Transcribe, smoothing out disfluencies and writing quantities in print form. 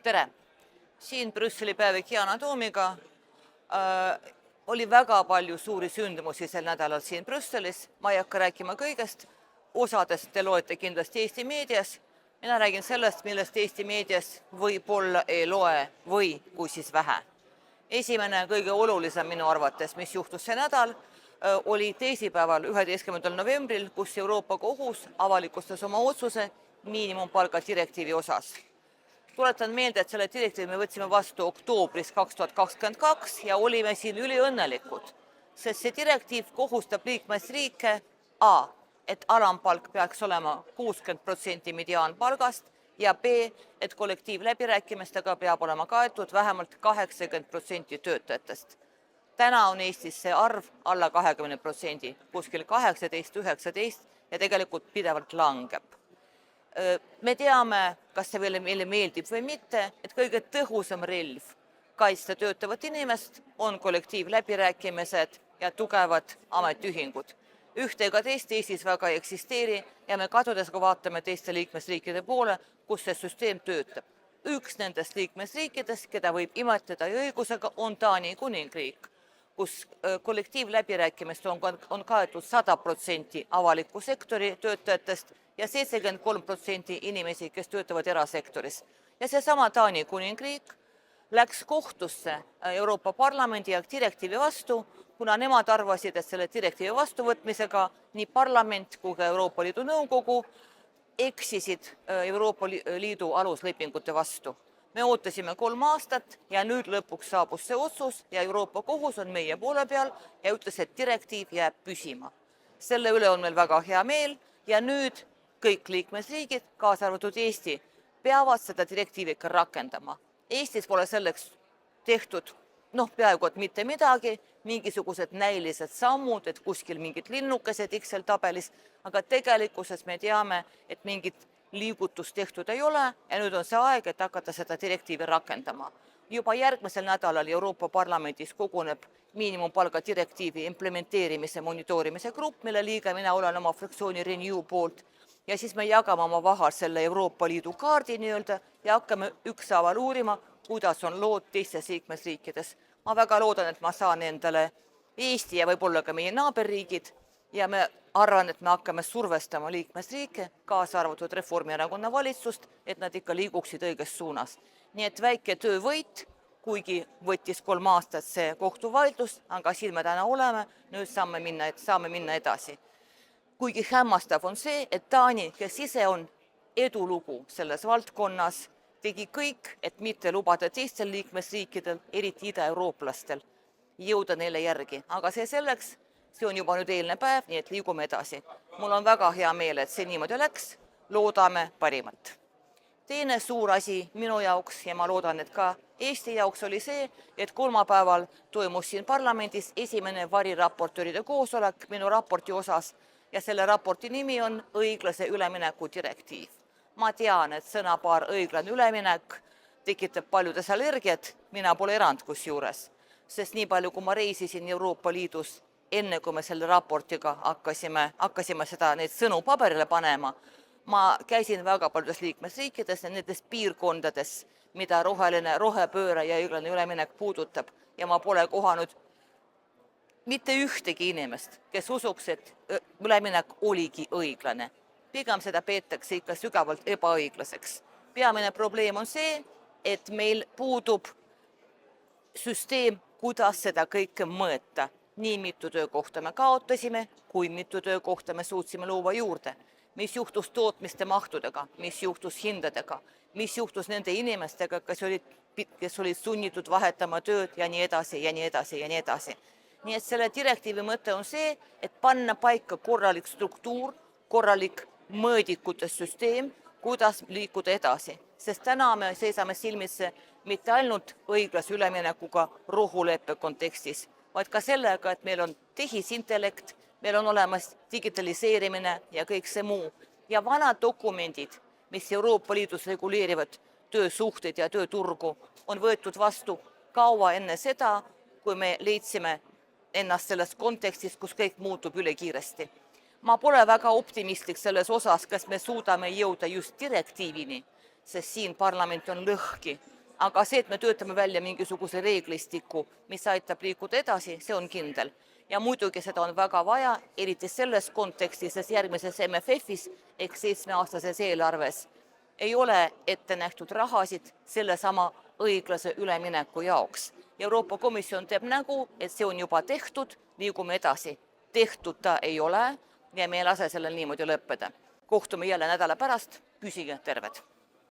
Tere! Siin Brüsseli päevik Yana Toomiga oli väga palju suuri sündmusi sel nädalal siin Brüsselis. Ma ei hakka rääkima kõigest. Osadest te loete kindlasti Eesti meedias. Mina räägin sellest, millest Eesti meedias võib-olla ei loe või kui siis vähe. Esimene kõige olulisem minu arvates, mis juhtus see nädal, oli teisipäeval 11. novembril, kus Euroopa Kohus avalikustas oma otsuse miinimumpalga direktiivi osas. Tuletan meelde, et selle direktiivi me võtsime vastu oktoobris 2022 ja olime siin üliõnnelikud, sest see direktiiv kohustab liikmesriike et alampalk peaks olema 60% mediaanpalgast ja et kollektiivläbirääkimistega peab olema kaetud vähemalt 80% töötajatest. Täna on Eestis see arv alla 20%, kuskil 18-19 ja tegelikult pidevalt langeb. Me teame, kas see meile meeldib või mitte, et kõige tõhusam relv kaitsta töötavat inimest on kollektiivläbirääkimised ja tugevad ametiühingud. Ühte ega teist Eestis väga ei eksisteeri ja me kadudes ka vaatame teiste liikmesriikide poole, kus see süsteem töötab. Üks nendest liikmesriikidest, keda võib imetleda õigusega, on Taani kuningriik, kus kollektiivläbirääkimist on kaetud 100% avaliku sektori töötajatest ja 73% inimesi, kes töötavad erasektoris. Ja seesama Taani kuningriik läks kohtusse Euroopa Parlamendi ja direktiivi vastu, kuna nemad arvasid, et selle direktiivi vastuvõtmisega nii parlament kui ka Euroopa Liidu Nõukogu eksisid Euroopa Liidu aluslepingute vastu. Me ootasime 3 aastat ja nüüd lõpuks saabus see otsus ja Euroopa Kohus on meie poole peal ja ütles, et direktiiv jääb püsima. Selle üle on meil väga hea meel ja nüüd kõik liikmesriigid, kaasa arvatud Eesti, peavad seda direktiivi ikka rakendama. Eestis pole selleks tehtud peaaegu et mitte midagi, mingisugused näilised sammud, et kuskil mingid linnukesed Excel tabelis, aga tegelikkuses me teame, et mingit liigutust tehtud ei ole ja nüüd on see aeg, et hakata seda direktiivi rakendama. Juba järgmisel nädalal Euroopa Parlamendis koguneb miinimumpalga direktiivi implementeerimise monitoorimise grupp, mille liige mina olen oma fraktsiooni Renew poolt ja siis me jagame oma vahel selle Euroopa Liidu kaardi ja hakkame ükshaaval uurima, kuidas on lood teistes liikmesriikides. Ma väga loodan, et ma saan endale Eesti ja võib-olla ka meie naaberriigid ja me arvan, et me hakkame survestama liikmesriike, kaasa arvatud Reformierakonna valitsust, et nad ikka liiguksid õiges suunas. Nii et väike töövõit, kuigi võttis 3 aastat see kohtuvaidlus, aga siin me täna oleme, nüüd saame minna edasi. Kuigi hämmastav on see, et Taani, kes ise on edulugu selles valdkonnas, tegi kõik, et mitte lubada teistel liikmesriikidel, eriti ida-eurooplastel, jõuda neile järgi. Aga see selleks, see on juba nüüd eilne päev, nii et liigume edasi. Mul on väga hea meel, et see niimoodi läks, loodame parimat. Teine suur asi minu jaoks ja ma loodan, et ka Eesti jaoks oli see, et kolmapäeval toimus siin parlamendis esimene variraportööride koosolek minu raporti osas ja selle raporti nimi on õiglase ülemineku direktiiv. Ma tean, et sõnapaar õiglane üleminek tekitab paljudes allergiat, mina pole erand kusjuures, sest nii palju, kui ma reisisin Euroopa Liidus, enne kui me selle raportiga hakkasime neid sõnu paberile panema, ma käisin väga paljudes liikmesriikides ja nendes piirkondades, mida rohepööre ja õiglane üleminek puudutab ja ma pole kohanud mitte ühtegi inimest, kes usuks, et üleminek oligi õiglane. Pigem seda peetakse ikka sügavalt ebaõiglaseks. Peamine probleem on see, et meil puudub süsteem, kuidas seda kõike mõõta. Nii mitu töökohta me kaotasime, kui mitu töökohta me suutsime luua juurde. Mis juhtus tootmiste mahtudega, mis juhtus hindadega, mis juhtus nende inimestega, kes olid sunnitud vahetama tööd ja nii edasi ja nii edasi ja nii edasi. Nii et selle direktiivi mõte on see, et panna paika korralik struktuur, korralik mõõdikute süsteem, kuidas liikuda edasi. Sest täna me seisame silmitse mitte ainult õiglase üleminekuga rohuleppe kontekstis, vaid ka sellega, et meil on tehisintellekt, meil on olemas digitaliseerimine ja kõik see muu. Ja vanad dokumendid, mis Euroopa Liidus reguleerivad töösuhteid ja tööturgu, on võetud vastu kaua enne seda, kui me leidsime ennast selles kontekstis, kus kõik muutub üle kiiresti. Ma pole väga optimistlik selles osas, kas me suudame jõuda just direktiivini, sest siin parlament on lõhki. aga see, et me töötame välja mingisuguse reeglistiku, mis aitab liikuda edasi, see on kindel. Ja muidugi seda on väga vaja, eriti selles kontekstis, sest järgmises MFF-is ehk 7-aastases eelarves ei ole ette nähtud rahasid sellesama õiglase ülemineku jaoks. Euroopa Komisjon teeb nägu, et see on juba tehtud, liigume edasi. Tehtud ta ei ole ja me ei lase sellel niimoodi lõppeda. Kohtume jälle nädala pärast, püsige terved!